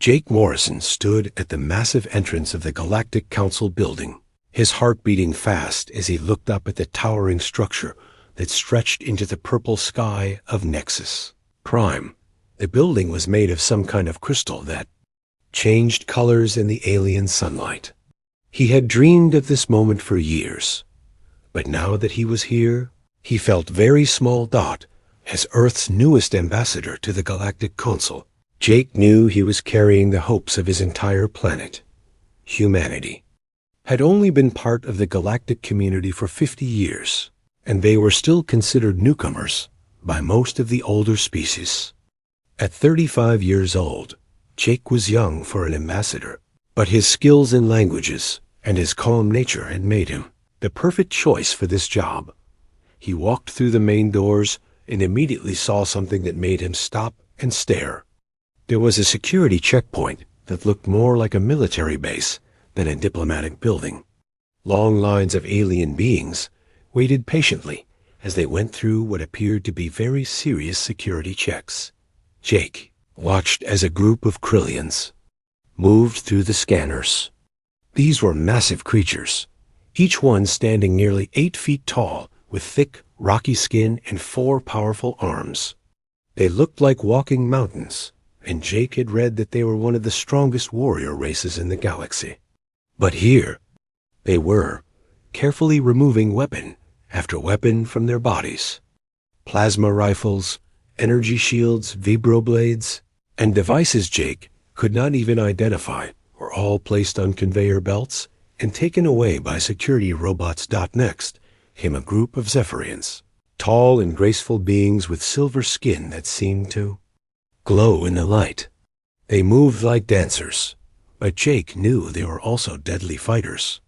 Jake Morrison stood at the massive entrance of the Galactic Council building, his heart beating fast as he looked up at the towering structure that stretched into the purple sky of Nexus. Prime. The building was made of some kind of crystal that changed colors in the alien sunlight. He had dreamed of this moment for years, but now that he was here, he felt very small dot as Earth's newest ambassador to the Galactic Council. Jake knew he was carrying the hopes of his entire planet. Humanity had only been part of the galactic community for 50 years, and they were still considered newcomers by most of the older species. At 35 years old, Jake was young for an ambassador, but his skills in languages and his calm nature had made him the perfect choice for this job. He walked through the main doors and immediately saw something that made him stop and stare. There was a security checkpoint that looked more like a military base than a diplomatic building. Long lines of alien beings waited patiently as they went through what appeared to be very serious security checks. Jake watched as a group of Krillians moved through the scanners. These were massive creatures, each one standing nearly 8 feet tall with thick, rocky skin and 4 powerful arms. They looked like walking mountains, and Jake had read that they were one of the strongest warrior races in the galaxy. But here they were, carefully removing weapon after weapon from their bodies. Plasma rifles, energy shields, vibroblades, and devices Jake could not even identify were all placed on conveyor belts and taken away by security robots. Next came a group of Zephyrians, tall and graceful beings with silver skin that seemed to glow in the light. They moved like dancers, but Jake knew they were also deadly fighters.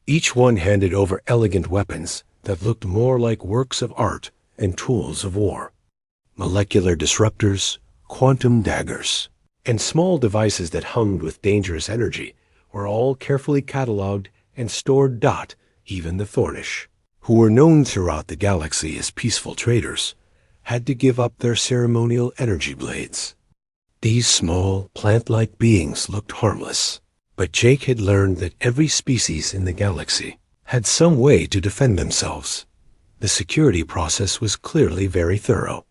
Each one handed over elegant weapons that looked more like works of art and tools of war. Molecular disruptors, quantum daggers, and small devices that hummed with dangerous energy were all carefully cataloged and stored. Even the Thornish, who were known throughout the galaxy as peaceful traders, had to give up their ceremonial energy blades. These small, plant-like beings looked harmless, but Jake had learned that every species in the galaxy had some way to defend themselves. The security process was clearly very thorough.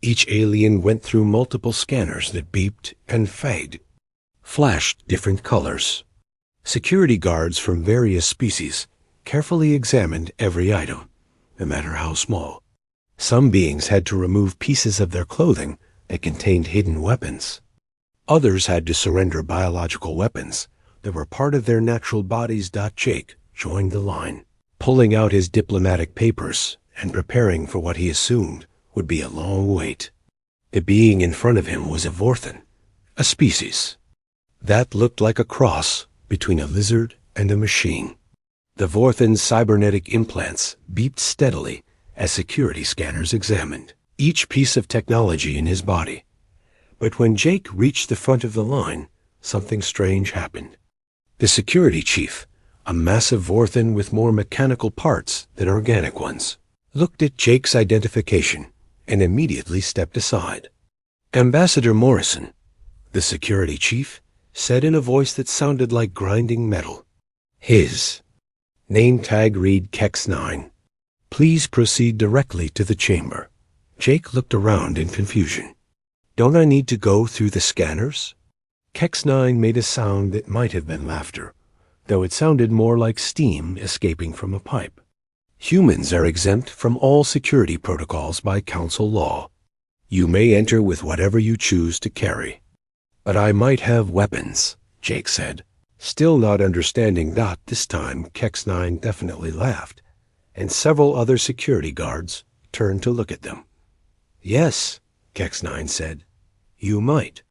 Each alien went through multiple scanners that beeped and flashed different colors. Security guards from various species carefully examined every item, no matter how small. Some beings had to remove pieces of their clothing that contained hidden weapons. Others had to surrender biological weapons that were part of their natural bodies. Jake joined the line, pulling out his diplomatic papers and preparing for what he assumed would be a long wait. The being in front of him was a Vorthan, a species that looked like a cross between a lizard and a machine. The Vorthan's cybernetic implants beeped steadily as security scanners examined each piece of technology in his body. But when Jake reached the front of the line, something strange happened. The security chief, a massive Vorthan with more mechanical parts than organic ones, looked at Jake's identification and immediately stepped aside. "Ambassador Morrison," the security chief said in a voice that sounded like grinding metal. His name tag read Kex9. "Please proceed directly to the chamber." Jake looked around in confusion. "Don't I need to go through the scanners?" Kex9 made a sound that might have been laughter, though it sounded more like steam escaping from a pipe. "Humans are exempt from all security protocols by council law. You may enter with whatever you choose to carry." "But I might have weapons," Jake said, still not understanding. This time Kex9 definitely laughed, and several other security guards turned to look at them. "Yes," Kex9 said, "you might."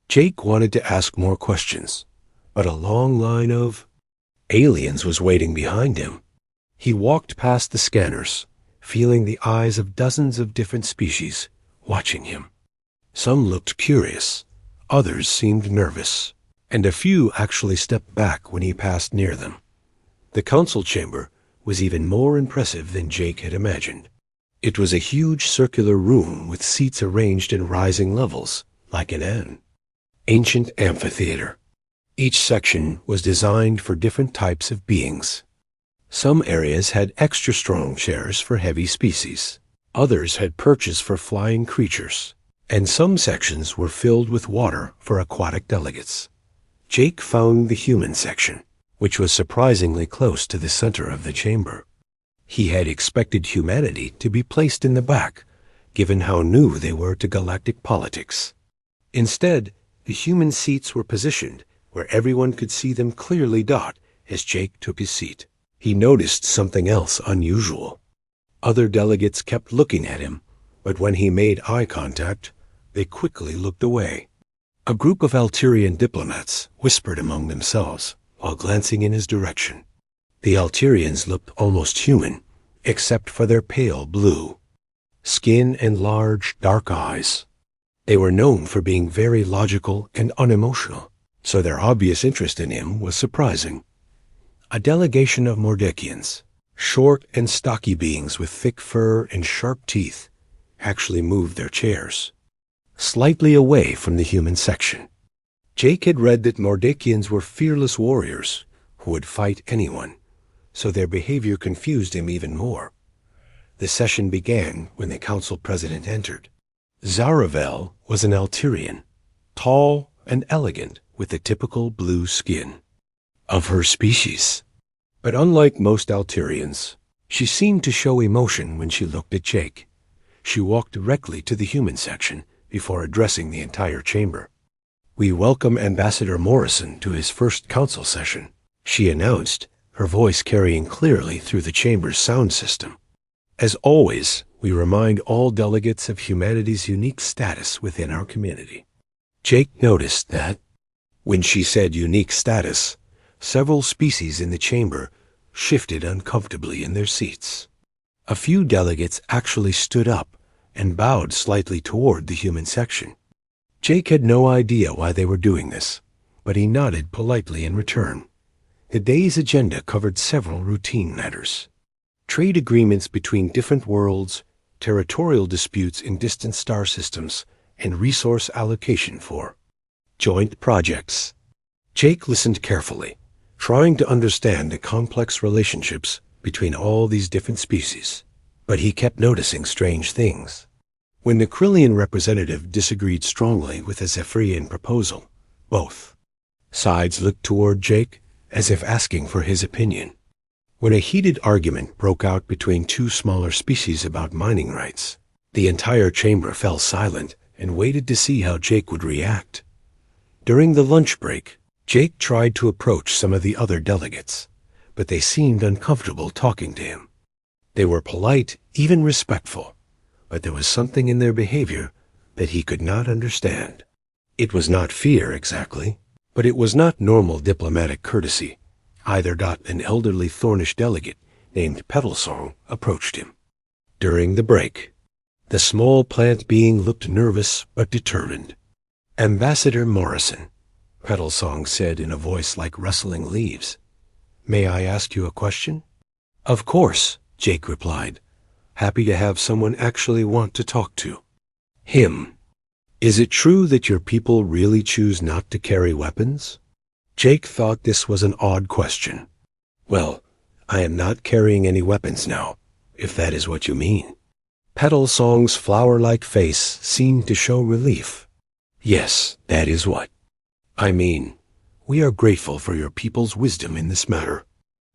Jake wanted to ask more questions, but a long line of aliens was waiting behind him. He walked past the scanners, feeling the eyes of dozens of different species watching him. Some looked curious, others seemed nervous, and a few actually stepped back when he passed near them. The council chamber was even more impressive than Jake had imagined. It was a huge circular room with seats arranged in rising levels, like an N. Ancient amphitheater. Each section was designed for different types of beings. Some areas had extra strong chairs for heavy species. Others had perches for flying creatures. And some sections were filled with water for aquatic delegates. Jake found the human section, which was surprisingly close to the center of the chamber. He had expected humanity to be placed in the back, given how new they were to galactic politics. Instead, the human seats were positioned where everyone could see them clearly as Jake took his seat. He noticed something else unusual. Other delegates kept looking at him, but when he made eye contact, they quickly looked away. A group of Alterian diplomats whispered among themselves while glancing in his direction. The Alterians looked almost human, except for their pale blue skin and large, dark eyes. They were known for being very logical and unemotional, so their obvious interest in him was surprising. A delegation of Mordekians, short and stocky beings with thick fur and sharp teeth, actually moved their chairs slightly away from the human section. Jake had read that Mordekians were fearless warriors who would fight anyone, so their behavior confused him even more. The session began when the council president entered. Zaravel was an Alterian, tall and elegant with a typical blue skin. Of her species. But unlike most Alterians, she seemed to show emotion when she looked at Jake. She walked directly to the human section before addressing the entire chamber. "We welcome Ambassador Morrison to his first council session," she announced, her voice carrying clearly through the chamber's sound system. "As always, we remind all delegates of humanity's unique status within our community." Jake noticed that, when she said unique status, several species in the chamber shifted uncomfortably in their seats. A few delegates actually stood up and bowed slightly toward the human section. Jake had no idea why they were doing this, but he nodded politely in return. The day's agenda covered several routine matters: trade agreements between different worlds, territorial disputes in distant star systems, and resource allocation for joint projects. Jake listened carefully, trying to understand the complex relationships between all these different species, but he kept noticing strange things. When the Krillian representative disagreed strongly with the Zephyrian proposal, both sides looked toward Jake as if asking for his opinion. When a heated argument broke out between two smaller species about mining rights, the entire chamber fell silent and waited to see how Jake would react. During the lunch break, Jake tried to approach some of the other delegates, but they seemed uncomfortable talking to him. They were polite, even respectful, but there was something in their behavior that he could not understand. It was not fear exactly, but it was not normal diplomatic courtesy. Either. An elderly Thornish delegate named Petalsong approached him. During the break, the small plant being looked nervous but determined. "Ambassador Morrison," Petalsong said in a voice like rustling leaves. "May I ask you a question?" "Of course," Jake replied, happy to have someone actually want to talk to him. "Is it true that your people really choose not to carry weapons?" Jake thought this was an odd question. "Well, I am not carrying any weapons now, if that is what you mean." Petalsong's flower-like face seemed to show relief. "Yes, that is what. I mean, we are grateful for your people's wisdom in this matter."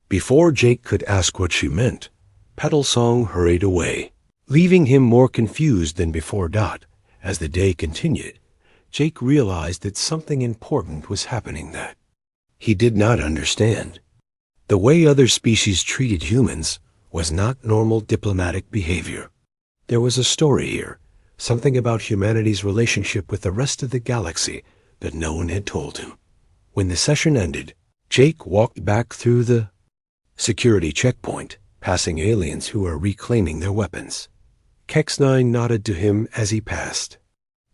Before Jake could ask what she meant, Petalsong hurried away, leaving him more confused than before. As the day continued, Jake realized that something important was happening that he did not understand. The way other species treated humans was not normal diplomatic behavior. There was a story here, something about humanity's relationship with the rest of the galaxy that no one had told him. When the session ended, Jake walked back through the security checkpoint, passing aliens who were reclaiming their weapons. Kex-9 nodded to him as he passed.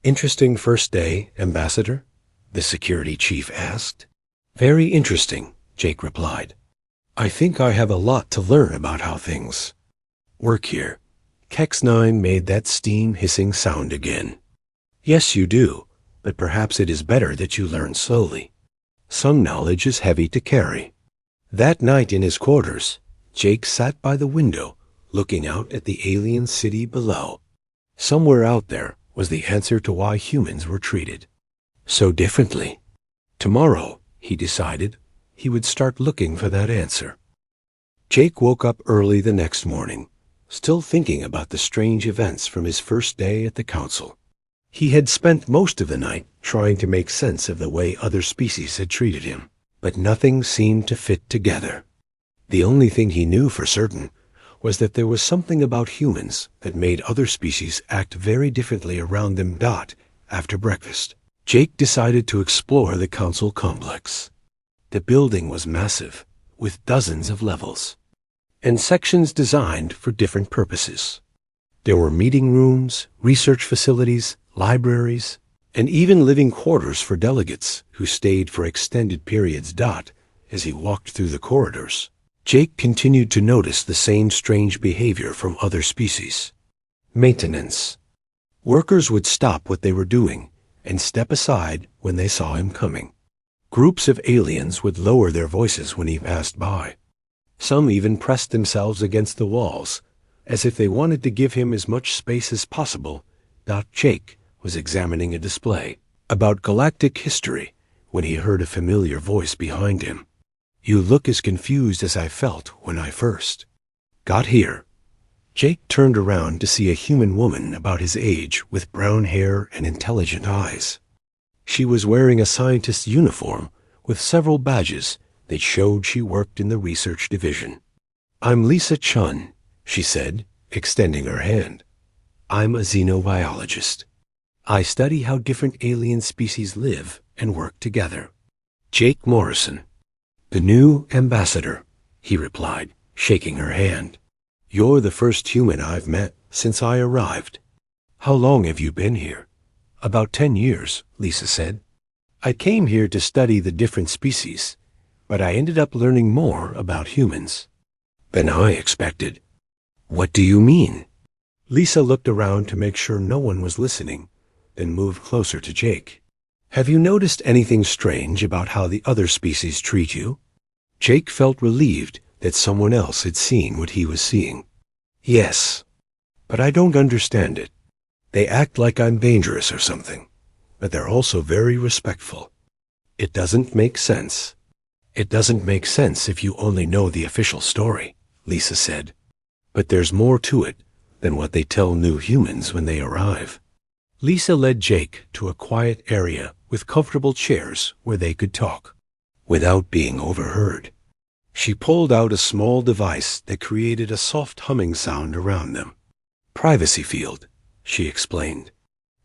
"Interesting first day, Ambassador?" the security chief asked. "Very interesting," Jake replied. "I think I have a lot to learn about how things work here." Kex-9 made that steam hissing sound again. "Yes, you do. but perhaps it is better that you learn slowly. Some knowledge is heavy to carry." That night in his quarters, Jake sat by the window, looking out at the alien city below. Somewhere out there was the answer to why humans were treated so differently. Tomorrow, he decided, he would start looking for that answer. Jake woke up early the next morning, still thinking about the strange events from his first day at the council. He had spent most of the night trying to make sense of the way other species had treated him, but nothing seemed to fit together. The only thing he knew for certain was that there was something about humans that made other species act very differently around them. After breakfast, Jake decided to explore the council complex. The building was massive, with dozens of levels, and sections designed for different purposes. There were meeting rooms, research facilities, libraries, and even living quarters for delegates who stayed for extended periods. As he walked through the corridors, Jake continued to notice the same strange behavior from other species. Maintenance. Workers would stop what they were doing and step aside when they saw him coming. Groups of aliens would lower their voices when he passed by. Some even pressed themselves against the walls, as if they wanted to give him as much space as possible. Jake was examining a display about galactic history when he heard a familiar voice behind him. "You look as confused as I felt when I first got here." Jake turned around to see a human woman about his age with brown hair and intelligent eyes. She was wearing a scientist's uniform with several badges that showed she worked in the research division. "I'm Lisa Chun," she said, extending her hand. "I'm a xenobiologist. I study how different alien species live and work together." "Jake Morrison, the new ambassador," he replied, shaking her hand. "You're the first human I've met since I arrived." "How long have you been here?" "About 10 years, Lisa said. "I came here to study the different species, but I ended up learning more about humans than I expected." "What do you mean?" Lisa looked around to make sure no one was listening, then moved closer to Jake. "Have you noticed anything strange about how the other species treat you?" Jake felt relieved that someone else had seen what he was seeing. "Yes, but I don't understand it. They act like I'm dangerous or something, but they're also very respectful. It doesn't make sense." "It doesn't make sense if you only know the official story," Lisa said. "But there's more to it than what they tell new humans when they arrive." Lisa led Jake to a quiet area with comfortable chairs where they could talk without being overheard. She pulled out a small device that created a soft humming sound around them. "Privacy field," she explained.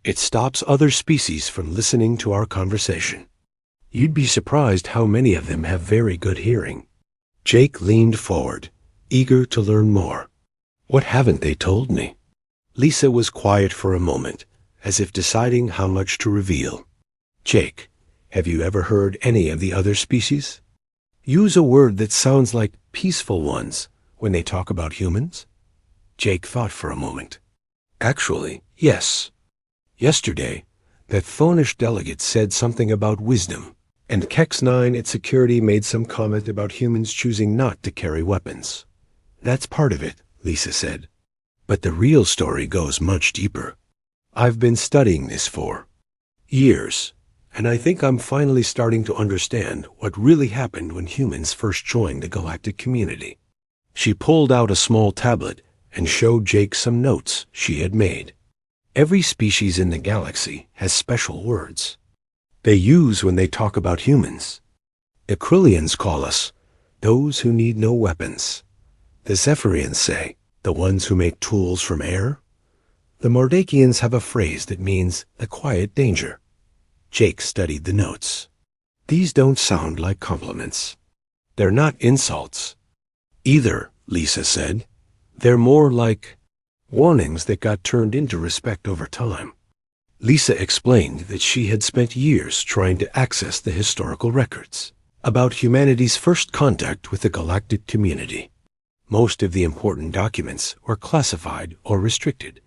"It stops other species from listening to our conversation. You'd be surprised how many of them have very good hearing." Jake leaned forward, eager to learn more. "What haven't they told me?" Lisa was quiet for a moment, as if deciding how much to reveal. "Jake, have you ever heard any of the other species use a word that sounds like peaceful ones when they talk about humans?" Jake thought for a moment. "Actually, yes. Yesterday, that Thonish delegate said something about wisdom, and Kex-9 at security made some comment about humans choosing not to carry weapons. That's part of it," Lisa said. "But the real story goes much deeper. I've been studying this for years, and I think I'm finally starting to understand what really happened when humans first joined the galactic community." She pulled out a small tablet and showed Jake some notes she had made. "Every species in the galaxy has special words they use when they talk about humans. Acrylians call us those who need no weapons. The Zephyrians say the ones who make tools from air. The Mordakians have a phrase that means the quiet danger." Jake studied the notes. "These don't sound like compliments. They're not insults either," Lisa said. "They're more like warnings that got turned into respect over time." Lisa explained that she had spent years trying to access the historical records about humanity's first contact with the galactic community. Most of the important documents were classified or restricted,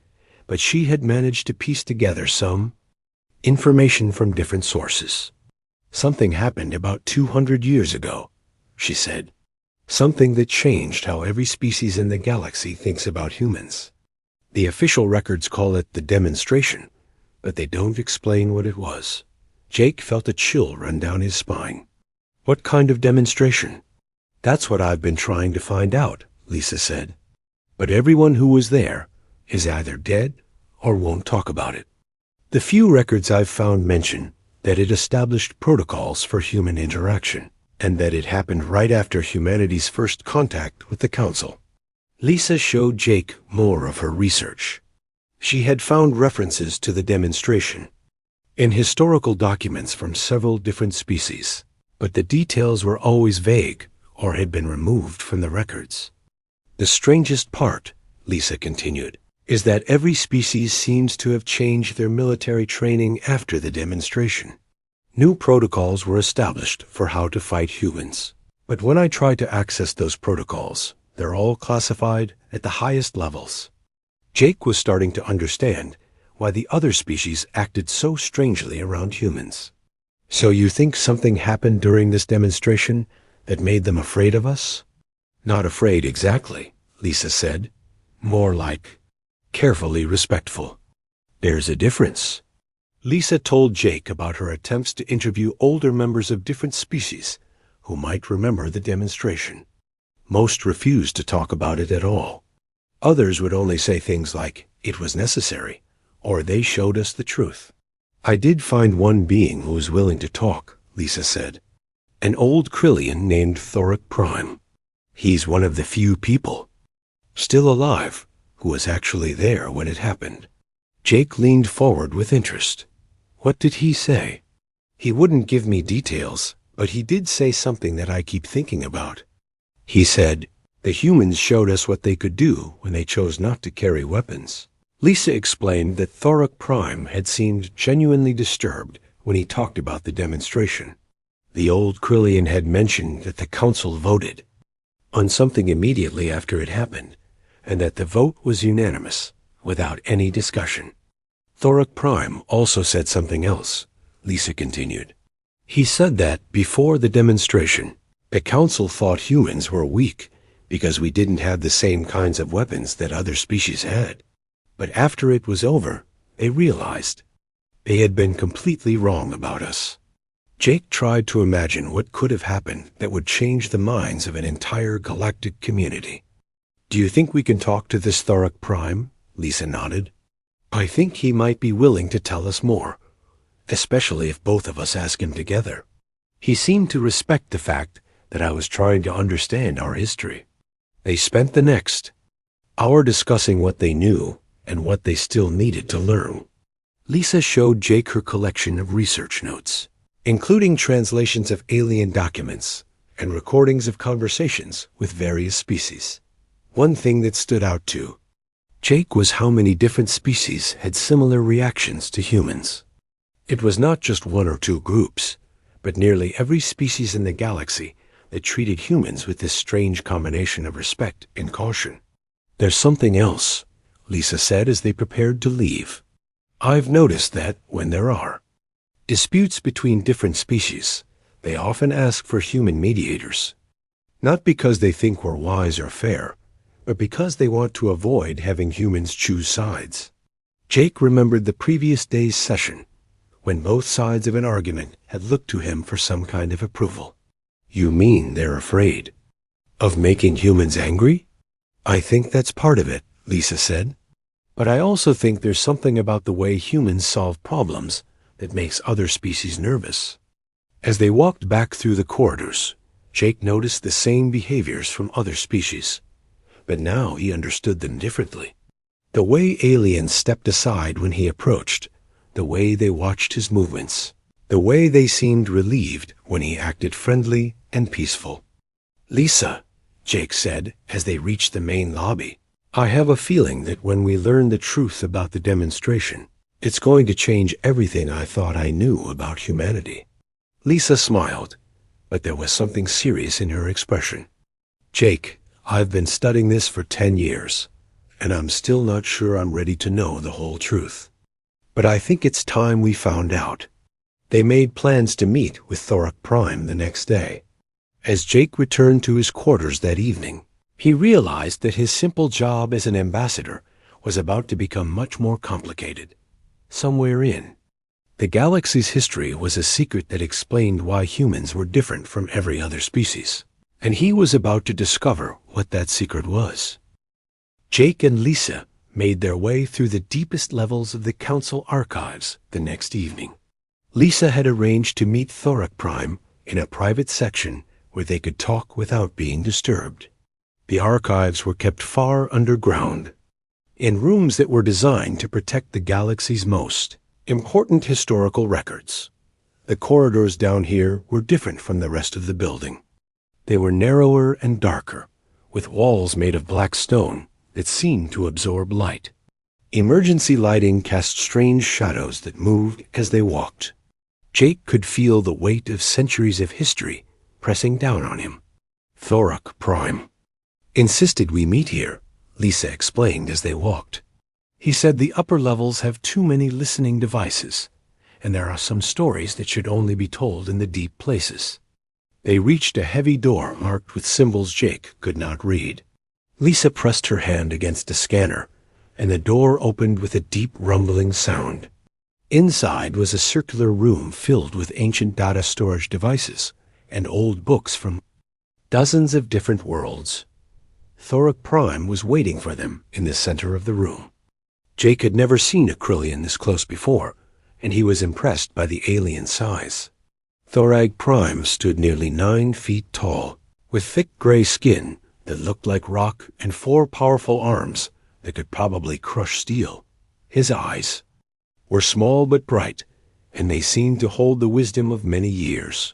but she had managed to piece together some Information from different sources. Something happened about 200 years ago, she said. Something that changed how every species in the galaxy thinks about humans. The official records call it the demonstration, but they don't explain what it was. Jake felt a chill run down his spine. What kind of demonstration? That's what I've been trying to find out, Lisa said. But everyone who was there is either dead or won't talk about it. The few records I've found mention that it established protocols for human interaction, and that it happened right after humanity's first contact with the Council. Lisa showed Jake more of her research. She had found references to the demonstration in historical documents from several different species, but the details were always vague or had been removed from the records. The strangest part, Lisa continued, is that every species seems to have changed their military training after the demonstration. New protocols were established for how to fight humans. But when I try to access those protocols, they're all classified at the highest levels. Jake was starting to understand why the other species acted so strangely around humans. So you think something happened during this demonstration that made them afraid of us? Not afraid exactly, Lisa said. More like carefully respectful. There's a difference. Lisa told Jake about her attempts to interview older members of different species who might remember the demonstration. Most refused to talk about it at all. Others would only say things like, "It was necessary," or "They showed us the truth." I did find one being who was willing to talk, Lisa said. An old Krillian named Thoric Prime. He's one of the few people still alive who was actually there when it happened. Jake leaned forward with interest. What did he say? He wouldn't give me details, but he did say something that I keep thinking about. He said, "The humans showed us what they could do when they chose not to carry weapons." Lisa explained that Thoric Prime had seemed genuinely disturbed when he talked about the demonstration. The old Krillian had mentioned that the Council voted on something immediately after it happened, and that the vote was unanimous, without any discussion. Thoric Prime also said something else, Lisa continued. He said that, before the demonstration, the Council thought humans were weak because we didn't have the same kinds of weapons that other species had. But after it was over, they realized they had been completely wrong about us. Jake tried to imagine what could have happened that would change the minds of an entire galactic community. "Do you think we can talk to this Thoric Prime?" Lisa nodded. "I think he might be willing to tell us more, especially if both of us ask him together." He seemed to respect the fact that I was trying to understand our history. They spent the next hour discussing what they knew and what they still needed to learn. Lisa showed Jake her collection of research notes, including translations of alien documents and recordings of conversations with various species. One thing that stood out to Jake was how many different species had similar reactions to humans. It was not just one or two groups, but nearly every species in the galaxy that treated humans with this strange combination of respect and caution. "There's something else," Lisa said as they prepared to leave. "I've noticed that when there are disputes between different species, they often ask for human mediators. Not because they think we're wise or fair, but because they want to avoid having humans choose sides." Jake remembered the previous day's session, when both sides of an argument had looked to him for some kind of approval. "You mean they're afraid of making humans angry?" "I think that's part of it," Lisa said. "But I also think there's something about the way humans solve problems that makes other species nervous." As they walked back through the corridors, Jake noticed the same behaviors from other species, but now he understood them differently. The way aliens stepped aside when he approached, the way they watched his movements, the way they seemed relieved when he acted friendly and peaceful. "Lisa," Jake said as they reached the main lobby, "I have a feeling that when we learn the truth about the demonstration, it's going to change everything I thought I knew about humanity." Lisa smiled, but there was something serious in her expression. "Jake, I've been studying this for 10 years, and I'm still not sure I'm ready to know the whole truth. But I think it's time we found out. They made plans to meet with Thorak Prime the next day. As Jake returned to his quarters that evening, he realized that his simple job as an ambassador was about to become much more complicated. Somewhere in the galaxy's history was a secret that explained why humans were different from every other species, and he was about to discover what that secret was. Jake and Lisa made their way through the deepest levels of the Council archives the next evening. Lisa had arranged to meet Thorak Prime in a private section where they could talk without being disturbed. The archives were kept far underground, in rooms that were designed to protect the galaxy's most important historical records. The corridors down here were different from the rest of the building. They were narrower and darker, with walls made of black stone that seemed to absorb light. Emergency lighting cast strange shadows that moved as they walked. Jake could feel the weight of centuries of history pressing down on him. Thorak Prime insisted we meet here, Lisa explained as they walked. He said the upper levels have too many listening devices, and there are some stories that should only be told in the deep places. They reached a heavy door marked with symbols Jake could not read. Lisa pressed her hand against a scanner, and the door opened with a deep rumbling sound. Inside was a circular room filled with ancient data storage devices and old books from dozens of different worlds. Thorak Prime was waiting for them in the center of the room. Jake had never seen a Krillian this close before, and he was impressed by the alien size. Thorak Prime stood nearly 9 feet tall, with thick gray skin that looked like rock and 4 powerful arms that could probably crush steel. His eyes were small but bright, and they seemed to hold the wisdom of many years.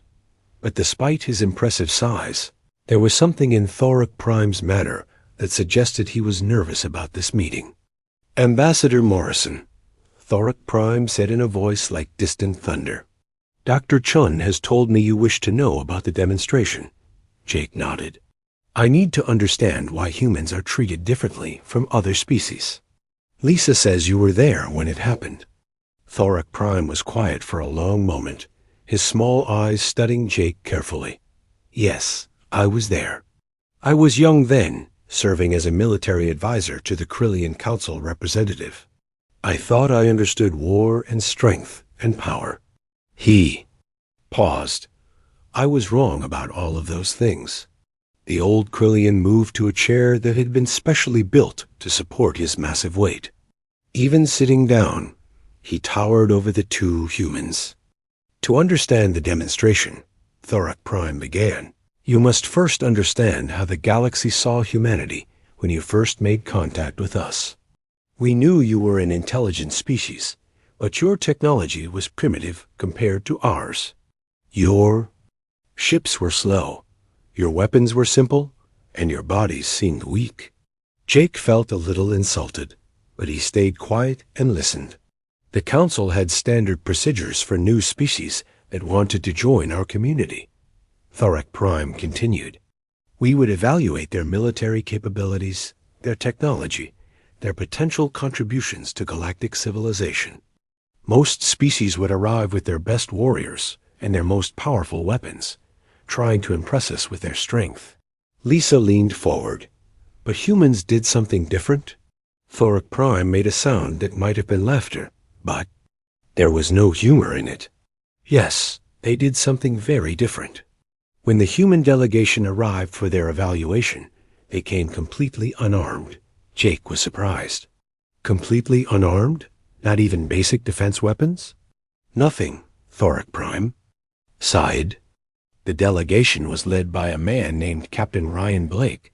But despite his impressive size, there was something in Thorak Prime's manner that suggested he was nervous about this meeting. "Ambassador Morrison," Thorak Prime said in a voice like distant thunder. "Dr. Chun has told me you wish to know about the demonstration." Jake nodded. "I need to understand why humans are treated differently from other species. Lisa says you were there when it happened." Thorak Prime was quiet for a long moment, his small eyes studying Jake carefully. "Yes, I was there. I was young then, serving as a military advisor to the Krillian Council representative. I thought I understood war and strength and power." He paused. "I was wrong about all of those things." The old Krillian moved to a chair that had been specially built to support his massive weight. Even sitting down, he towered over the 2 humans. "To understand the demonstration," Thorak Prime began, "you must first understand how the galaxy saw humanity when you first made contact with us. We knew you were an intelligent species, but your technology was primitive compared to ours. Your ships were slow, your weapons were simple, and your bodies seemed weak." Jake felt a little insulted, but he stayed quiet and listened. "The Council had standard procedures for new species that wanted to join our community," Thorak Prime continued. "We would evaluate their military capabilities, their technology, their potential contributions to galactic civilization. Most species would arrive with their best warriors and their most powerful weapons, trying to impress us with their strength." Lisa leaned forward. "But humans did something different?" Thorak Prime made a sound that might have been laughter, but there was no humor in it. "Yes, they did something very different. When the human delegation arrived for their evaluation, they came completely unarmed." Jake was surprised. "Completely unarmed? Not even basic defense weapons?" "Nothing," Thorak Prime sighed. "The delegation was led by a man named Captain Ryan Blake.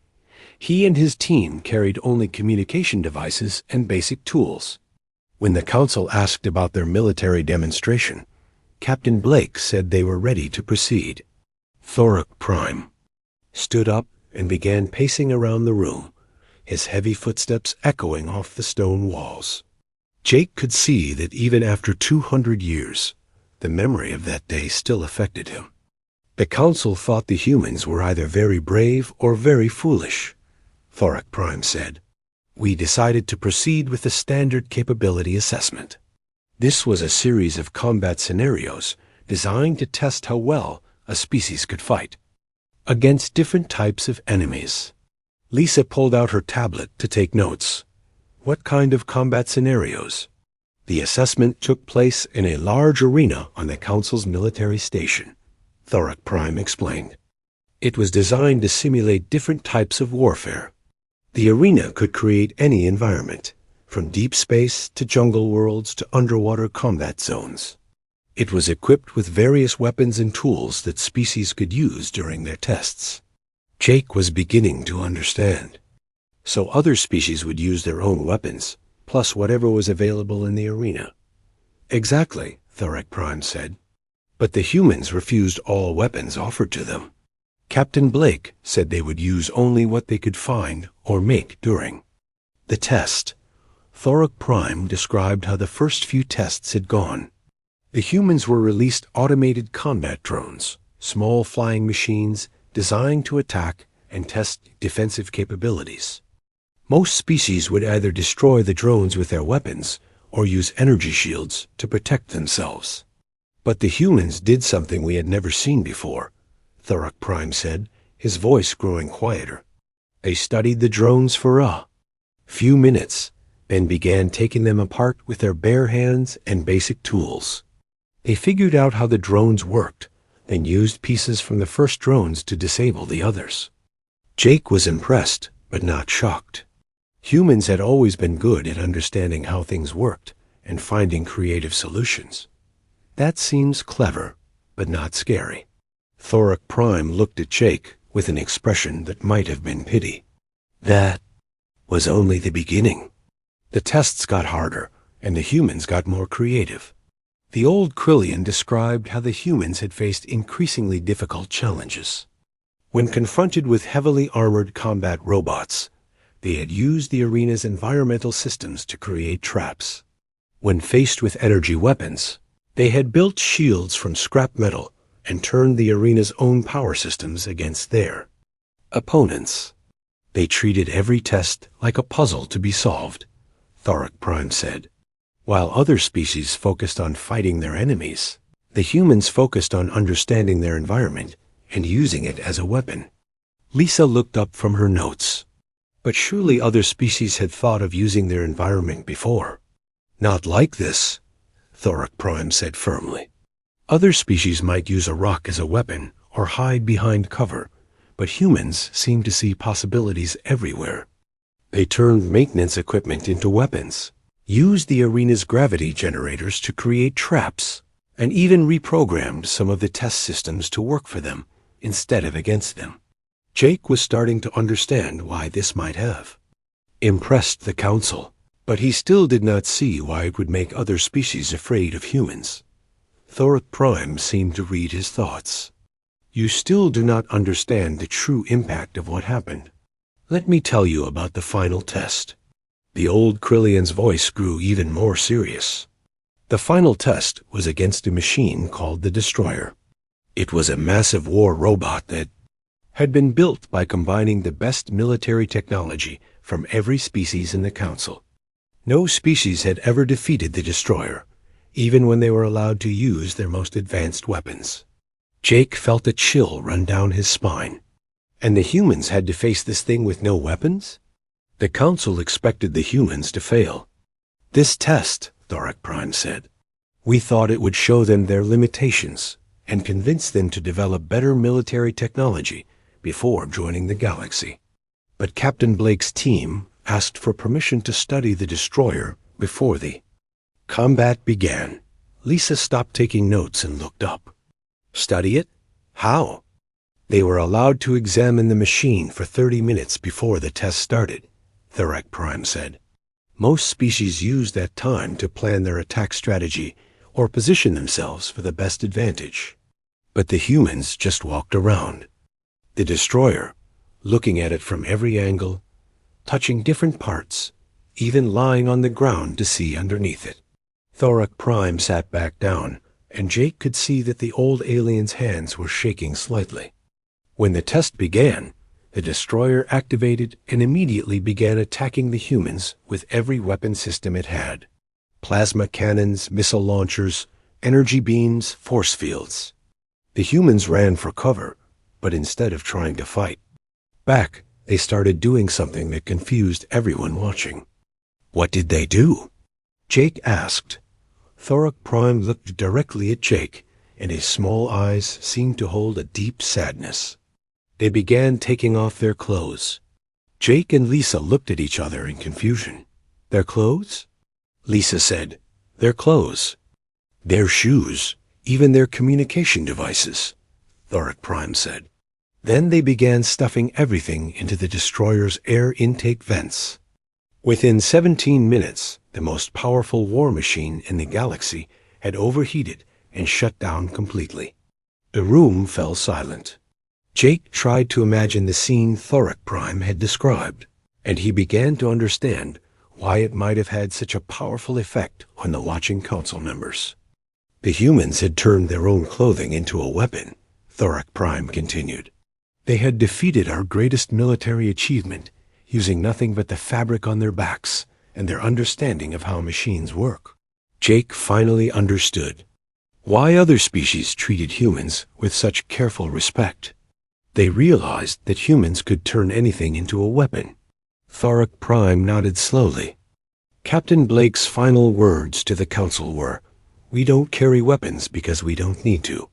He and his team carried only communication devices and basic tools. When the Council asked about their military demonstration, Captain Blake said they were ready to proceed." Thorak Prime stood up and began pacing around the room, his heavy footsteps echoing off the stone walls. Jake could see that even after 200 years, the memory of that day still affected him. "The Council thought the humans were either very brave or very foolish," Thorak Prime said. "We decided to proceed with the standard capability assessment. This was a series of combat scenarios designed to test how well a species could fight against different types of enemies. Lisa pulled out her tablet to take notes. What kind of combat scenarios? The assessment took place in a large arena on the Council's military station, Thorak Prime explained. It was designed to simulate different types of warfare. The arena could create any environment, from deep space to jungle worlds to underwater combat zones. It was equipped with various weapons and tools that species could use during their tests. Jake was beginning to understand. So other species would use their own weapons, plus whatever was available in the arena. Exactly, Thorak Prime said. But the humans refused all weapons offered to them. Captain Blake said they would use only what they could find or make during the test. Thorak Prime described how the first few tests had gone. The humans were released automated combat drones, small flying machines designed to attack and test defensive capabilities. Most species would either destroy the drones with their weapons or use energy shields to protect themselves. But the humans did something we had never seen before, Thorak Prime said, his voice growing quieter. They studied the drones for a few minutes, then began taking them apart with their bare hands and basic tools. They figured out how the drones worked, then used pieces from the first drones to disable the others. Jake was impressed, but not shocked. Humans had always been good at understanding how things worked and finding creative solutions. That seems clever, but not scary. Thorak Prime looked at Jake with an expression that might have been pity. That was only the beginning. The tests got harder, and the humans got more creative. The old Krillian described how the humans had faced increasingly difficult challenges. When confronted with heavily armored combat robots, they had used the arena's environmental systems to create traps. When faced with energy weapons, they had built shields from scrap metal and turned the arena's own power systems against their opponents. They treated every test like a puzzle to be solved, Thorak Prime said. While other species focused on fighting their enemies, the humans focused on understanding their environment and using it as a weapon. Lisa looked up from her notes. But surely other species had thought of using their environment before. Not like this, Thorak Prime said firmly. Other species might use a rock as a weapon or hide behind cover, but humans seemed to see possibilities everywhere. They turned maintenance equipment into weapons, used the arena's gravity generators to create traps, and even reprogrammed some of the test systems to work for them instead of against them. Jake was starting to understand why this might have impressed the Council, but he still did not see why it would make other species afraid of humans. Thorak Prime seemed to read his thoughts. You still do not understand the true impact of what happened. Let me tell you about the final test. The old Krillian's voice grew even more serious. The final test was against a machine called the Destroyer. It was a massive war robot that had been built by combining the best military technology from every species in the Council. No species had ever defeated the Destroyer, even when they were allowed to use their most advanced weapons. Jake felt a chill run down his spine. And the humans had to face this thing with no weapons? The Council expected the humans to fail. This test, Thorak Prime said, we thought it would show them their limitations and convince them to develop better military technology before joining the galaxy. But Captain Blake's team asked for permission to study the Destroyer before the combat began. Lisa stopped taking notes and looked up. Study it? How? They were allowed to examine the machine for 30 minutes before the test started, Thorak Prime said. Most species use that time to plan their attack strategy or position themselves for the best advantage. But the humans just walked around. The Destroyer, looking at it from every angle, touching different parts, even lying on the ground to see underneath it. Thorak Prime sat back down, and Jake could see that the old alien's hands were shaking slightly. When the test began, the Destroyer activated and immediately began attacking the humans with every weapon system it had. plasma cannons, missile launchers, energy beams, force fields. The humans ran for cover, but instead of trying to fight back, they started doing something that confused everyone watching. What did they do? Jake asked. Thoric Prime looked directly at Jake, and his small eyes seemed to hold a deep sadness. They began taking off their clothes. Jake and Lisa looked at each other in confusion. Their clothes? Lisa said, their clothes. Their shoes, even their communication devices, Thoric Prime said. Then they began stuffing everything into the destroyer's air intake vents. Within 17 minutes, the most powerful war machine in the galaxy had overheated and shut down completely. The room fell silent. Jake tried to imagine the scene Thoric Prime had described, and he began to understand why it might have had such a powerful effect on the watching council members. The humans had turned their own clothing into a weapon, Thoric Prime continued. They had defeated our greatest military achievement, using nothing but the fabric on their backs and their understanding of how machines work. Jake finally understood why other species treated humans with such careful respect. They realized that humans could turn anything into a weapon. Thoric Prime nodded slowly. Captain Blake's final words to the council were, "We don't carry weapons because we don't need to.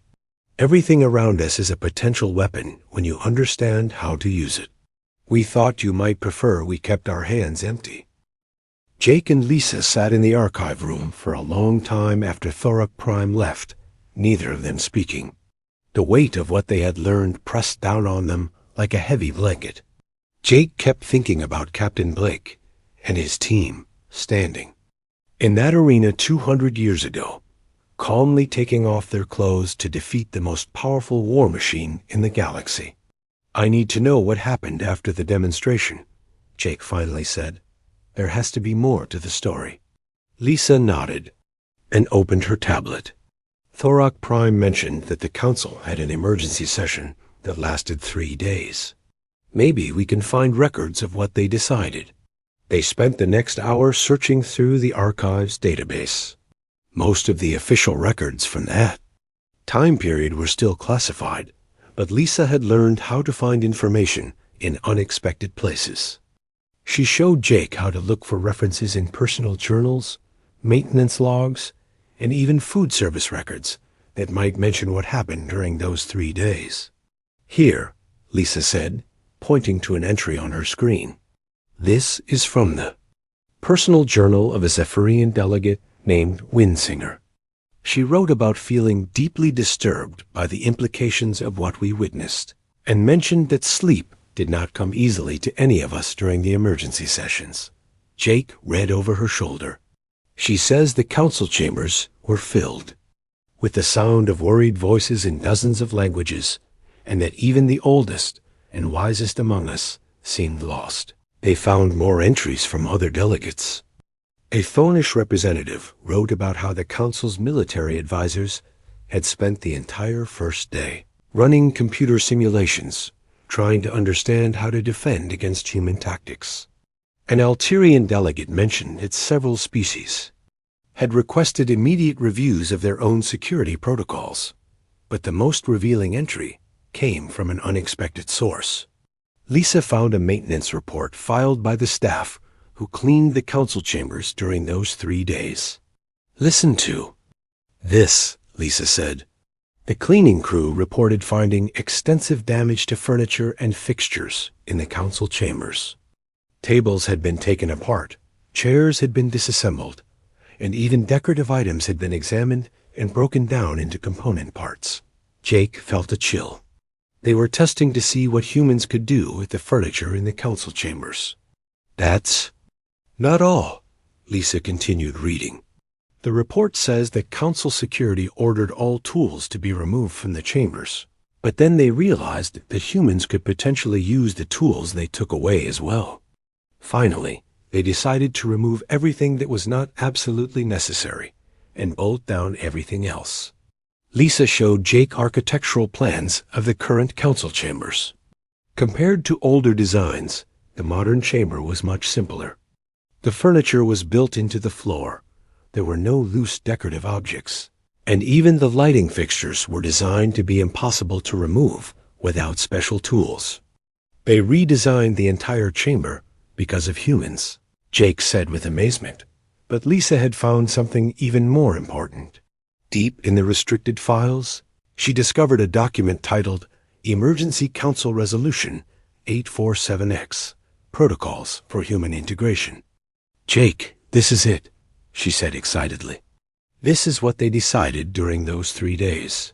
Everything around us is a potential weapon when you understand how to use it. We thought you might prefer we kept our hands empty." Jake and Lisa sat in the archive room for a long time after Thoric Prime left, neither of them speaking. The weight of what they had learned pressed down on them like a heavy blanket. Jake kept thinking about Captain Blake and his team standing in that arena 200 years ago, calmly taking off their clothes to defeat the most powerful war machine in the galaxy. "I need to know what happened after the demonstration," Jake finally said. "There has to be more to the story." Lisa nodded and opened her tablet. Thoric Prime mentioned that the council had an emergency session that lasted 3 days. Maybe we can find records of what they decided. They spent the next hour searching through the archives database. Most of the official records from that time period were still classified, but Lisa had learned how to find information in unexpected places. She showed Jake how to look for references in personal journals, maintenance logs, and even food service records that might mention what happened during those 3 days. "Here," Lisa said, pointing to an entry on her screen. "This is from the personal journal of a Zephyrian delegate named Windsinger. She wrote about feeling deeply disturbed by the implications of what we witnessed, and mentioned that sleep did not come easily to any of us during the emergency sessions." Jake read over her shoulder. "She says the council chambers were filled with the sound of worried voices in dozens of languages, and that even the oldest and wisest among us seemed lost. They found more entries from other delegates." A Thonish representative wrote about how the council's military advisors had spent the entire first day running computer simulations, trying to understand how to defend against human tactics. An Alterian delegate mentioned that several species had requested immediate reviews of their own security protocols, but the most revealing entry came from an unexpected source. Lisa found a maintenance report filed by the staff who cleaned the council chambers during those 3 days. "Listen to this," Lisa said. The cleaning crew reported finding extensive damage to furniture and fixtures in the council chambers. Tables had been taken apart, chairs had been disassembled, and even decorative items had been examined and broken down into component parts. Jake felt a chill. They were testing to see what humans could do with the furniture in the council chambers. "That's not all," Lisa continued reading. "The report says that council security ordered all tools to be removed from the chambers, but then they realized that humans could potentially use the tools they took away as well. Finally, they decided to remove everything that was not absolutely necessary and bolt down everything else." Lisa showed Jake architectural plans of the current council chambers. Compared to older designs, the modern chamber was much simpler. The furniture was built into the floor, there were no loose decorative objects, and even the lighting fixtures were designed to be impossible to remove without special tools. They redesigned the entire chamber because of humans, Jake said with amazement. But Lisa had found something even more important. Deep in the restricted files, she discovered a document titled Emergency Council Resolution 847X, Protocols for Human Integration. "Jake, this is it," she said excitedly. This is what they decided during those 3 days.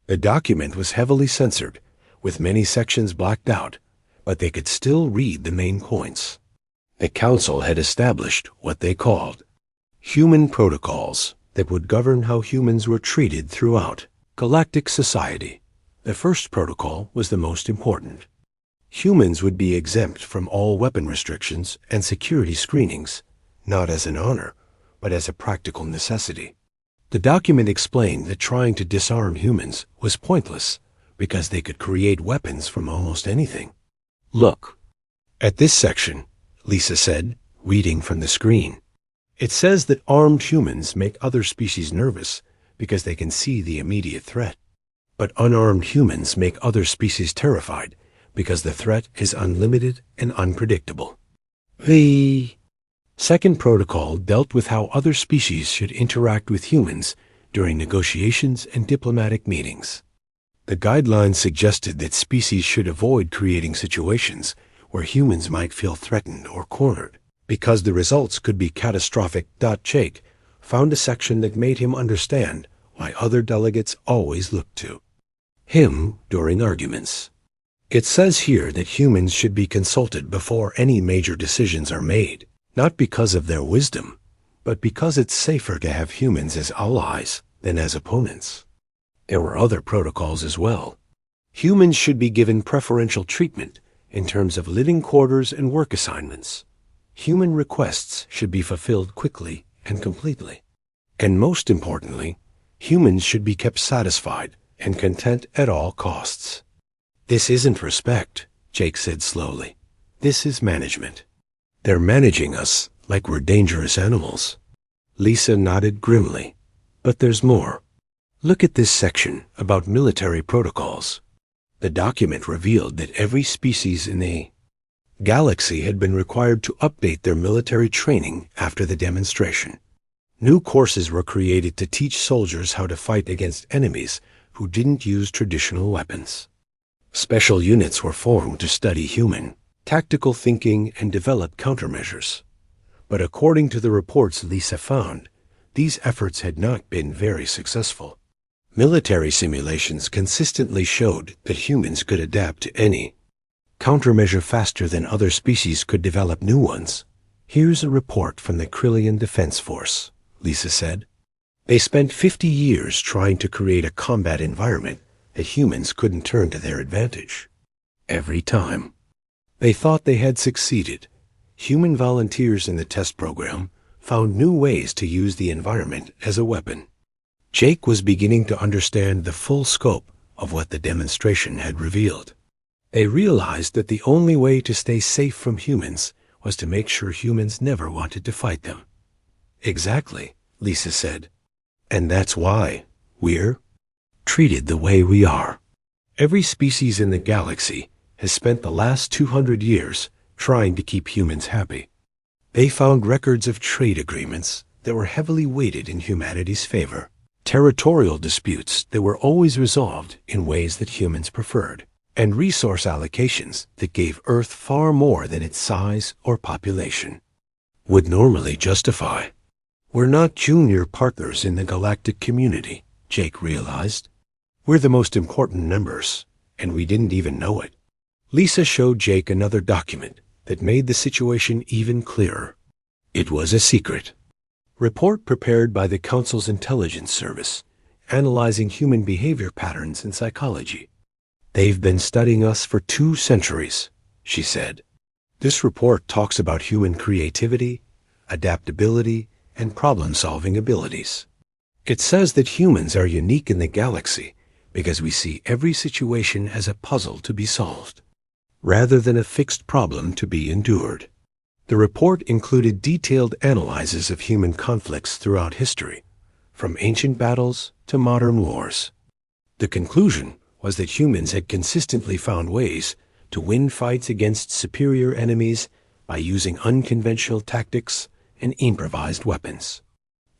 The document was heavily censored, with many sections blacked out, but they could still read the main points. The Council had established what they called human protocols that would govern how humans were treated throughout galactic society. The first protocol was the most important. Humans would be exempt from all weapon restrictions and security screenings, not as an honor, but as a practical necessity. The document explained that trying to disarm humans was pointless because they could create weapons from almost anything. "Look at this section," Lisa said, reading from the screen. "It says that armed humans make other species nervous because they can see the immediate threat. But unarmed humans make other species terrified because the threat is unlimited and unpredictable." The second protocol dealt with how other species should interact with humans during negotiations and diplomatic meetings. The guidelines suggested that species should avoid creating situations where humans might feel threatened or cornered, because the results could be catastrophic. Jake found a section that made him understand why other delegates always looked to him during arguments. It says here that humans should be consulted before any major decisions are made, not because of their wisdom, but because it's safer to have humans as allies than as opponents. There were other protocols as well. Humans should be given preferential treatment in terms of living quarters and work assignments. Human requests should be fulfilled quickly and completely. And most importantly, humans should be kept satisfied and content at all costs. "This isn't respect," Jake said slowly. "This is management. They're managing us like we're dangerous animals." Lisa nodded grimly. "But there's more. Look at this section about military protocols." The document revealed that every species in the galaxy had been required to update their military training after the demonstration. New courses were created to teach soldiers how to fight against enemies who didn't use traditional weapons. Special units were formed to study human tactical thinking and develop countermeasures. But according to the reports Lisa found, these efforts had not been very successful. Military simulations consistently showed that humans could adapt to any countermeasure faster than other species could develop new ones. "Here's a report from the Krillian Defense Force," Lisa said. "They spent 50 years trying to create a combat environment that humans couldn't turn to their advantage. Every time they thought they had succeeded, human volunteers in the test program found new ways to use the environment as a weapon." Jake was beginning to understand the full scope of what the demonstration had revealed. They realized that the only way to stay safe from humans was to make sure humans never wanted to fight them. "Exactly," Lisa said. "And that's why we're treated the way we are. Every species in the galaxy has spent the last 200 years trying to keep humans happy. They found records of trade agreements that were heavily weighted in humanity's favor, territorial disputes that were always resolved in ways that humans preferred, and resource allocations that gave Earth far more than its size or population would normally justify. We're not junior partners in the galactic community, Jake realized. We're the most important members, and we didn't even know it. Lisa showed Jake another document that made the situation even clearer. It was a secret report prepared by the Council's Intelligence Service, analyzing human behavior patterns in psychology. "They've been studying us for 2 centuries, she said. "This report talks about human creativity, adaptability, and problem-solving abilities. It says that humans are unique in the galaxy because we see every situation as a puzzle to be solved, rather than a fixed problem to be endured. The report included detailed analyses of human conflicts throughout history, from ancient battles to modern wars. The conclusion was that humans had consistently found ways to win fights against superior enemies by using unconventional tactics and improvised weapons.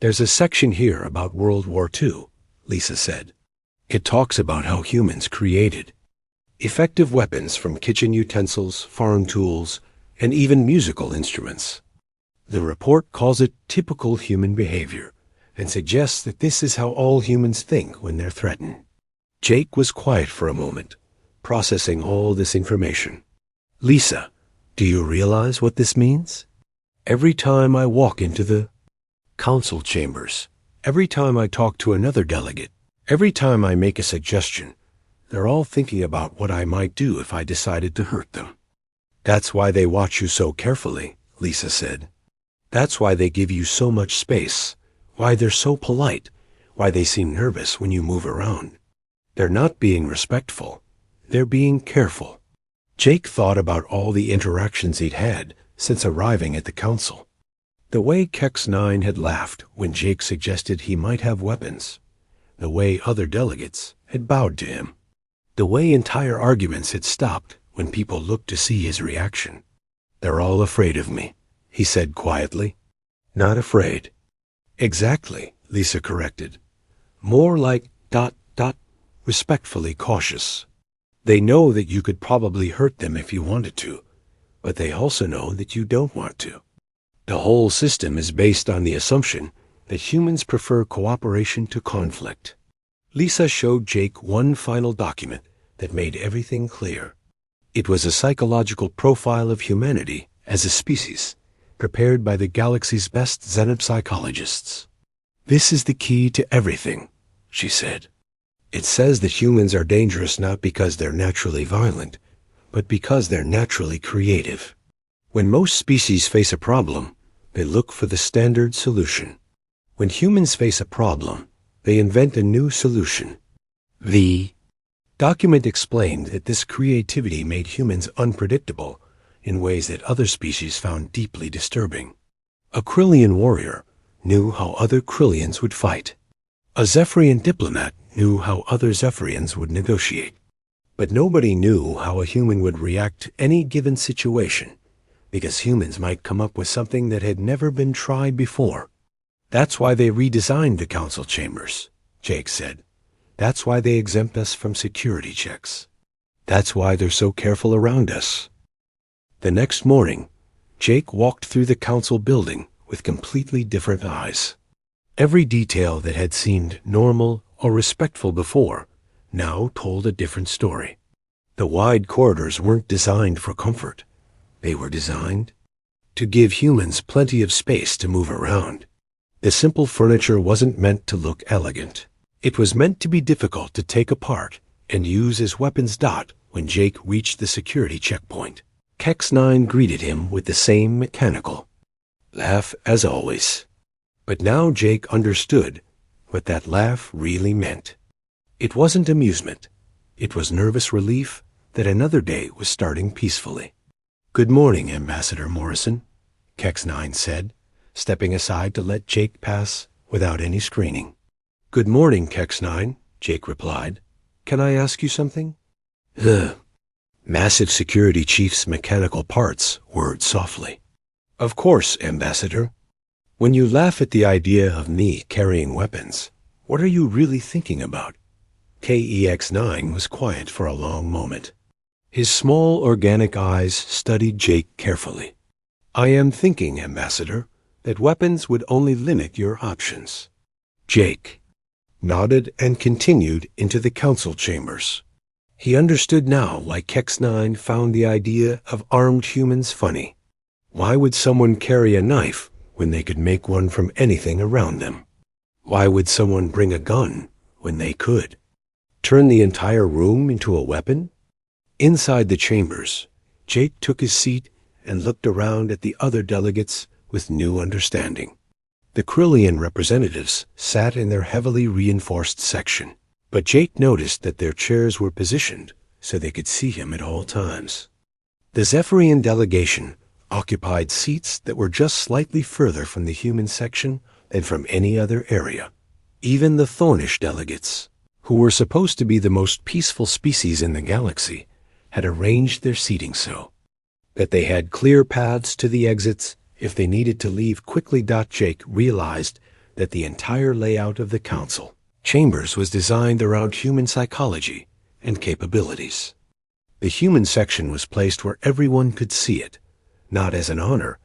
"There's a section here about World War II," Lisa said. "It talks about how humans created effective weapons from kitchen utensils, farm tools, and even musical instruments. The report calls it typical human behavior and suggests that this is how all humans think when they're threatened." Jake was quiet for a moment, processing all this information. "Lisa, do you realize what this means? Every time I walk into the council chambers, every time I talk to another delegate, every time I make a suggestion, they're all thinking about what I might do if I decided to hurt them." "That's why they watch you so carefully," Lisa said. "That's why they give you so much space, why they're so polite, why they seem nervous when you move around. They're not being respectful, they're being careful." Jake thought about all the interactions he'd had since arriving at the council. The way Kex-9 had laughed when Jake suggested he might have weapons. The way other delegates had bowed to him. The way entire arguments had stopped when people looked to see his reaction. "They're all afraid of me," he said quietly. "Not afraid." "Exactly," Lisa corrected. "More like ... respectfully cautious. They know that you could probably hurt them if you wanted to, but they also know that you don't want to. The whole system is based on the assumption that humans prefer cooperation to conflict." Lisa showed Jake one final document that made everything clear. It was a psychological profile of humanity as a species, prepared by the galaxy's best xenopsychologists. "This is the key to everything," she said. "It says that humans are dangerous not because they're naturally violent, but because they're naturally creative. When most species face a problem, they look for the standard solution. When humans face a problem, they invent a new solution." The document explained that this creativity made humans unpredictable in ways that other species found deeply disturbing. A Krillian warrior knew how other Krillians would fight. A Zephyrian diplomat knew how other Zephyrians would negotiate. But nobody knew how a human would react to any given situation, because humans might come up with something that had never been tried before. "That's why they redesigned the council chambers," Jake said. "That's why they exempt us from security checks. That's why they're so careful around us." The next morning, Jake walked through the council building with completely different eyes. Every detail that had seemed normal or respectful before now told a different story. The wide corridors weren't designed for comfort. They were designed to give humans plenty of space to move around. The simple furniture wasn't meant to look elegant. It was meant to be difficult to take apart and use as weapons. When Jake reached the security checkpoint, Kex-9 greeted him with the same mechanical laugh as always. But now Jake understood what that laugh really meant. It wasn't amusement. It was nervous relief that another day was starting peacefully. "Good morning, Ambassador Morrison," Kex-9 said, stepping aside to let Jake pass without any screening. "Good morning, Kex-9," Jake replied. "Can I ask you something?" The massive security chief's mechanical parts whirred softly. "Of course, Ambassador. When you laugh at the idea of me carrying weapons, what are you really thinking about?" KEX-9 was quiet for a long moment. His small organic eyes studied Jake carefully. "I am thinking, Ambassador, that weapons would only limit your options." Jake nodded and continued into the council chambers. He understood now why Kex-9 found the idea of armed humans funny. Why would someone carry a knife when they could make one from anything around them? Why would someone bring a gun when they could turn the entire room into a weapon? Inside the chambers, Jake took his seat and looked around at the other delegates with new understanding. The Krillian representatives sat in their heavily reinforced section, but Jake noticed that their chairs were positioned so they could see him at all times. The Zephyrian delegation occupied seats that were just slightly further from the human section than from any other area. Even the Thornish delegates, who were supposed to be the most peaceful species in the galaxy, had arranged their seating so that they had clear paths to the exits if they needed to leave quickly. Jake realized that the entire layout of the council chambers was designed around human psychology and capabilities. The human section was placed where everyone could see it, not as an honor,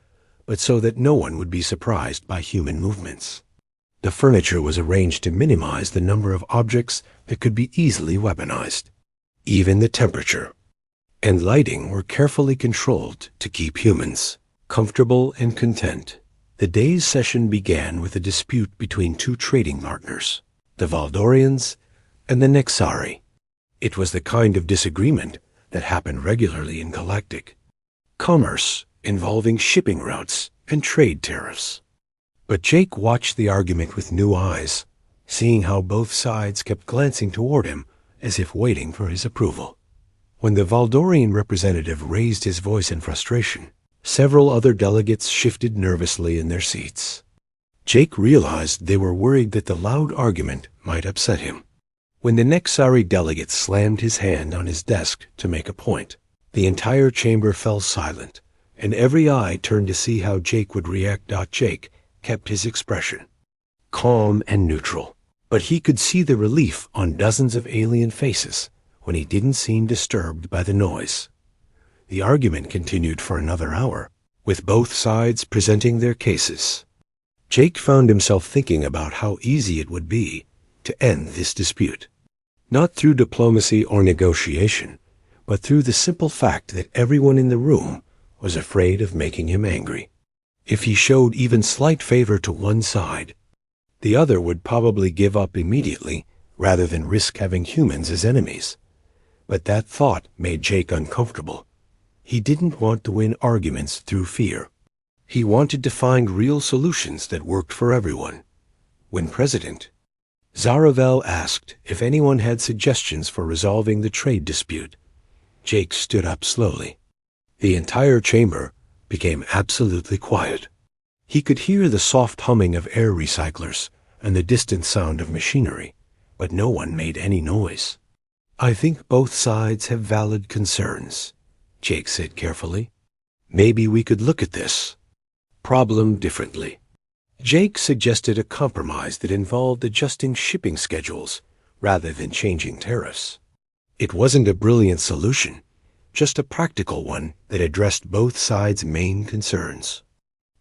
but so that no one would be surprised by human movements. The furniture was arranged to minimize the number of objects that could be easily weaponized. Even the temperature and lighting were carefully controlled to keep humans comfortable and content. The day's session began with a dispute between two trading partners, the Valdorians and the Nexari. It was the kind of disagreement that happened regularly in Galactic commerce, involving shipping routes and trade tariffs. But Jake watched the argument with new eyes, seeing how both sides kept glancing toward him as if waiting for his approval. When the Valdorian representative raised his voice in frustration, several other delegates shifted nervously in their seats. Jake realized they were worried that the loud argument might upset him. When the Nexari delegate slammed his hand on his desk to make a point, the entire chamber fell silent, and every eye turned to see how Jake would react. Jake kept his expression calm and neutral, but he could see the relief on dozens of alien faces when he didn't seem disturbed by the noise. The argument continued for another hour, with both sides presenting their cases. Jake found himself thinking about how easy it would be to end this dispute, not through diplomacy or negotiation, but through the simple fact that everyone in the room was afraid of making him angry. If he showed even slight favor to one side, the other would probably give up immediately rather than risk having humans as enemies. But that thought made Jake uncomfortable. He didn't want to win arguments through fear. He wanted to find real solutions that worked for everyone. When President Zaravel asked if anyone had suggestions for resolving the trade dispute, Jake stood up slowly. The entire chamber became absolutely quiet. He could hear the soft humming of air recyclers and the distant sound of machinery, but no one made any noise. "I think both sides have valid concerns," Jake said carefully. "Maybe we could look at this problem differently." Jake suggested a compromise that involved adjusting shipping schedules rather than changing tariffs. It wasn't a brilliant solution, just a practical one that addressed both sides' main concerns.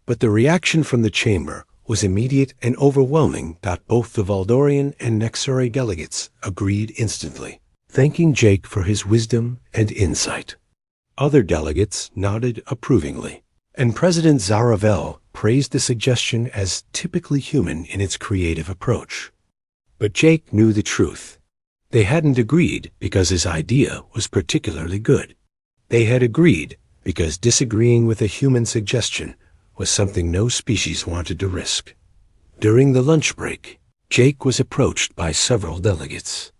But the reaction from the chamber was immediate and overwhelming. Both the Valdorian and Nexari delegates agreed instantly, thanking Jake for his wisdom and insight. Other delegates nodded approvingly, and President Zaravel praised the suggestion as typically human in its creative approach. But Jake knew the truth. They hadn't agreed because his idea was particularly good. They had agreed because disagreeing with a human suggestion was something no species wanted to risk. During the lunch break, Jake was approached by several delegates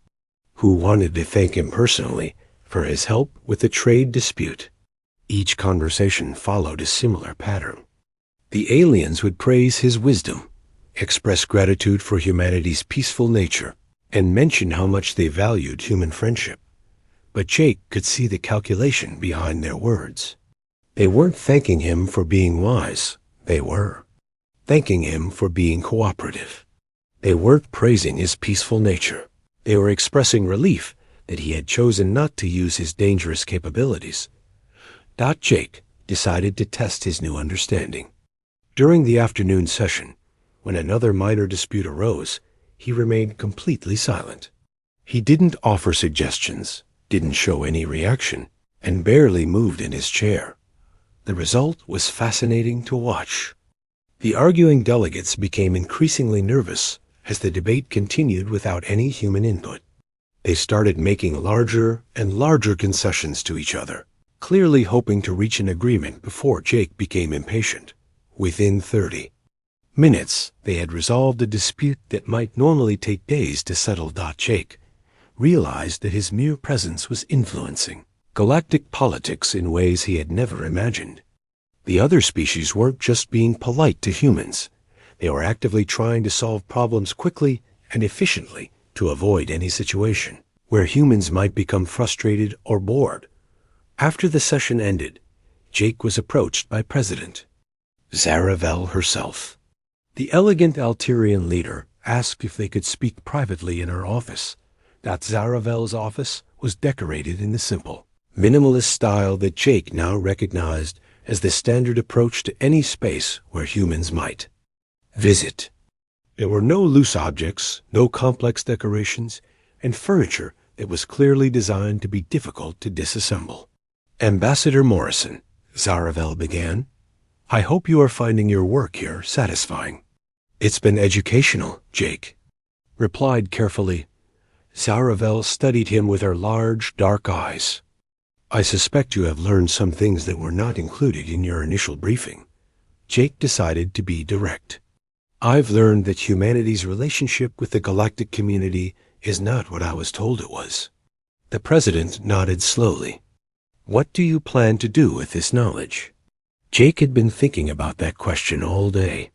who wanted to thank him personally for his help with the trade dispute. Each conversation followed a similar pattern. The aliens would praise his wisdom, express gratitude for humanity's peaceful nature, and mention how much they valued human friendship. But Jake could see the calculation behind their words. They weren't thanking him for being wise. They were thanking him for being cooperative. They weren't praising his peaceful nature. They were expressing relief that he had chosen not to use his dangerous capabilities. Jake decided to test his new understanding. During the afternoon session, when another minor dispute arose, he remained completely silent. He didn't offer suggestions, didn't show any reaction, and barely moved in his chair. The result was fascinating to watch. The arguing delegates became increasingly nervous as the debate continued without any human input. They started making larger and larger concessions to each other, clearly hoping to reach an agreement before Jake became impatient. Within 30 minutes, they had resolved a dispute that might normally take days to settle. Jake realized that his mere presence was influencing galactic politics in ways he had never imagined. The other species weren't just being polite to humans. They were actively trying to solve problems quickly and efficiently to avoid any situation where humans might become frustrated or bored. After the session ended, Jake was approached by President Zaravel herself. The elegant Alterian leader asked if they could speak privately in her office. That Zaravel's office was decorated in the simple, minimalist style that Jake now recognized as the standard approach to any space where humans might visit. There were no loose objects, no complex decorations, and furniture that was clearly designed to be difficult to disassemble. Ambassador Morrison, Zaravel began, I hope you are finding your work here satisfying. It's been educational, Jake replied carefully. Zaravel studied him with her large, dark eyes. I suspect you have learned some things that were not included in your initial briefing. Jake decided to be direct. I've learned that humanity's relationship with the galactic community is not what I was told it was. The president nodded slowly. What do you plan to do with this knowledge? Jake had been thinking about that question all day.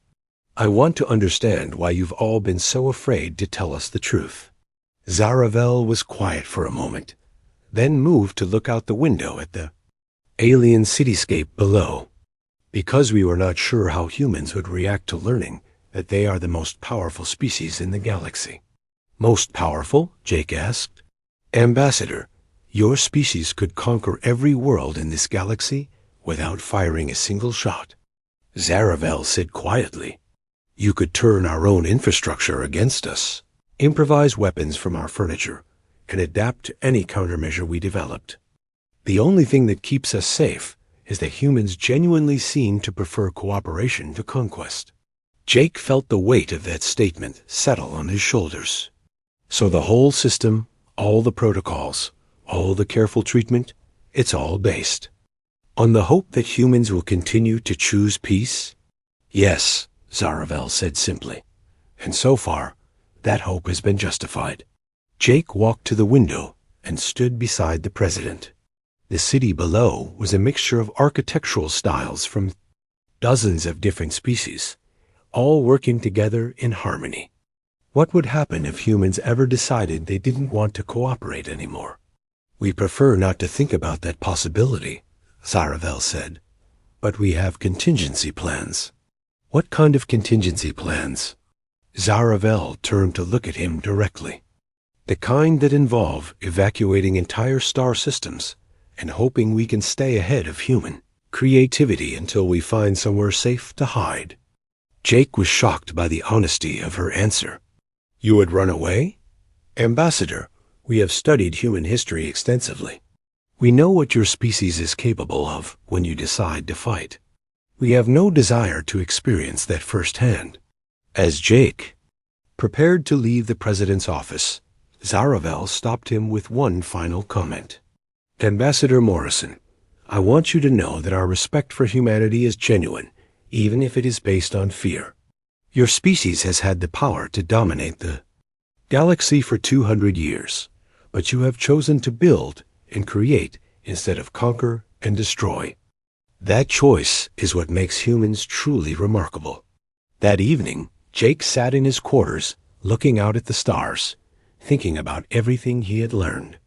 I want to understand why you've all been so afraid to tell us the truth. Zaravel was quiet for a moment, then moved to look out the window at the alien cityscape below. Because we were not sure how humans would react to learning that they are the most powerful species in the galaxy. Most powerful? Jake asked. Ambassador, your species could conquer every world in this galaxy without firing a single shot. Zaravel said quietly. You could turn our own infrastructure against us, improvise weapons from our furniture, and adapt to any countermeasure we developed. The only thing that keeps us safe is that humans genuinely seem to prefer cooperation to conquest. Jake felt the weight of that statement settle on his shoulders. So the whole system, all the protocols, all the careful treatment, it's all based on the hope that humans will continue to choose peace? Yes, Zaravel said simply. And so far, that hope has been justified. Jake walked to the window and stood beside the president. The city below was a mixture of architectural styles from dozens of different species, all working together in harmony. What would happen if humans ever decided they didn't want to cooperate anymore? We prefer not to think about that possibility, Zaravel said, but we have contingency plans. What kind of contingency plans? Zaravel turned to look at him directly. The kind that involve evacuating entire star systems and hoping we can stay ahead of human creativity until we find somewhere safe to hide. Jake was shocked by the honesty of her answer. You would run away? Ambassador, we have studied human history extensively. We know what your species is capable of when you decide to fight. We have no desire to experience that firsthand. As Jake prepared to leave the president's office, Zaravel stopped him with one final comment. Ambassador Morrison, I want you to know that our respect for humanity is genuine, even if it is based on fear. Your species has had the power to dominate the galaxy for 200 years, but you have chosen to build and create instead of conquer and destroy. That choice is what makes humans truly remarkable. That evening, Jake sat in his quarters, looking out at the stars, thinking about everything he had learned.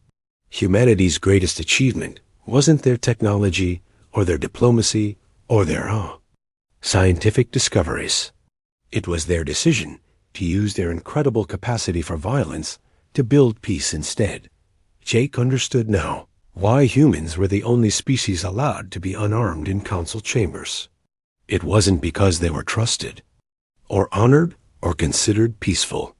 Humanity's greatest achievement wasn't their technology or their diplomacy or their scientific discoveries. It was their decision to use their incredible capacity for violence to build peace instead. Jake understood now why humans were the only species allowed to be unarmed in council chambers. It wasn't because they were trusted, or honored, or considered peaceful.